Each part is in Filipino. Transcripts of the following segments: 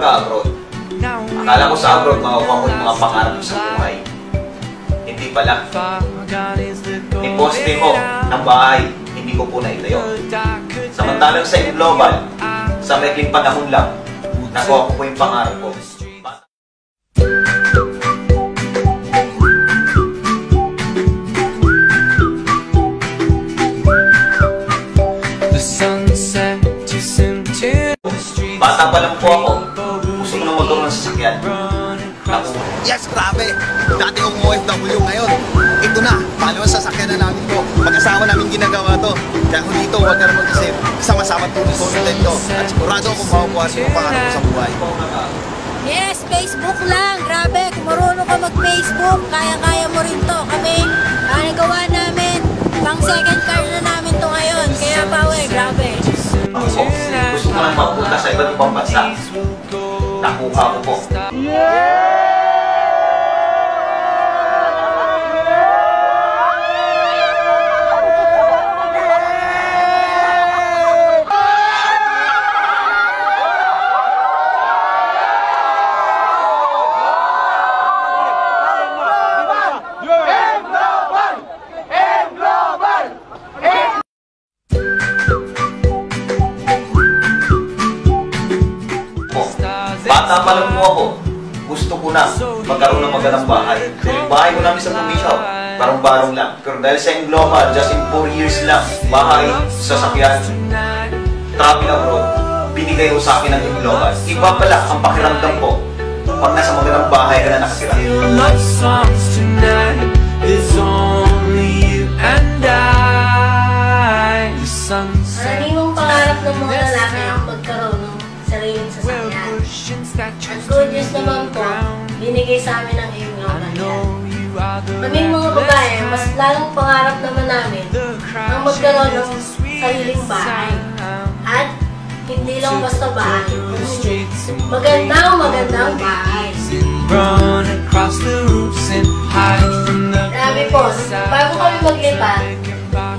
mag-abroad. Akala ko sa abroad makukuha ko yung mga pangarap sa buhay. Hindi pala. Niposte ko ng bahay, hindi ko po naitayo. Samantalang sa global, sa maikling panahon lang, nakuha ko po yung pangarap ko. Bata pa lang po ako, gusto ko na magkaroon ng sasakyan. Yes, grabe! Dati akong OFW ngayon. Ito na, pangalawang sasakyan na namin to. Mag-asawa namin ginagawa to. Kaya kung dito, huwag ka na mag-isip. Sama-sama tulong-tulong to. At sigurado akong makukuha sa mga pangarap ko sa buhay. Yes, Facebook lang. Grabe, kung marunong ka mag-Facebook, kaya-kaya mo rin to. Kami, nagawa namin. Pang second car na namin to ngayon. Kaya power, grabe. Gusto ko lang magpunta sa iba't ibang bansa. Nakuha ko po. Bata pa lang po ako, gusto ko na magkaroon ng magandang bahay. Dahil yung bahay ko namin sa probinsya, barong-barong lang. Pero dahil sa global, just in 4 years lang, bahay, sasakyan, travel abroad, binigay ko sa akin ng global. Iba pala ang pakiramdam ko pag nasa magandang bahay ka na nakatira. Maraming pangarap ng mga lalaki ang magkaroon ng sariling sasakyan. Ang good news naman po, binigay sa amin ng global yan. Kaming mga babae, mas lalong pangarap naman namin ang magkaroon ng sariling bahay. At hindi lang basta bahay, kundi magandang bahay. Grabe po, bago kami maglipat,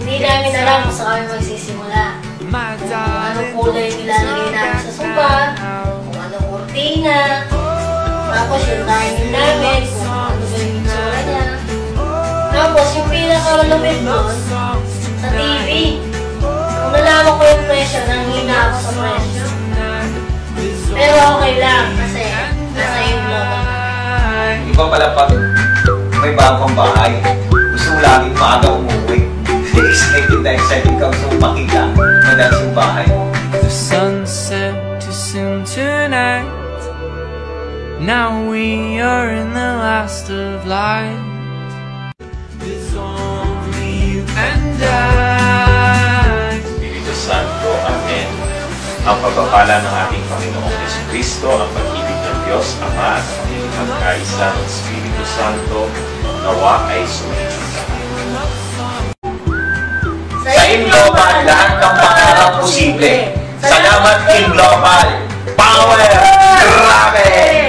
hindi namin alam kung saan kami magsisimula. Kung anong kulay nilalagay namin sa sofa, kung anong kurtina, tapos yung dining namin, kung ano ba yung itsura niya. Tapos yung pinakamalupit doon, sa TV. Kung nalaman ko yung presyo, nanghina ako sa presyo. Pero okay lang, kasi nasa yung global. Iba pala pag may bagong bahay, gusto mo laging maaga umuwi. Excited ka, gusto mo makita madalas yung bahay mo. The sunset too soon tonight. Now we are in the last of light. There's only you and I. Espiritu Santo, Amen. Ang pagpapala ng ating Panginoong Jesucristo, ang pag-ibig ng Diyos Ama at ang pagkaisa ng Espiritu Santo, nawa ay sumunod sa Sa Global, lahat ng pangarap posible. Salamat Global! Power! Grabe!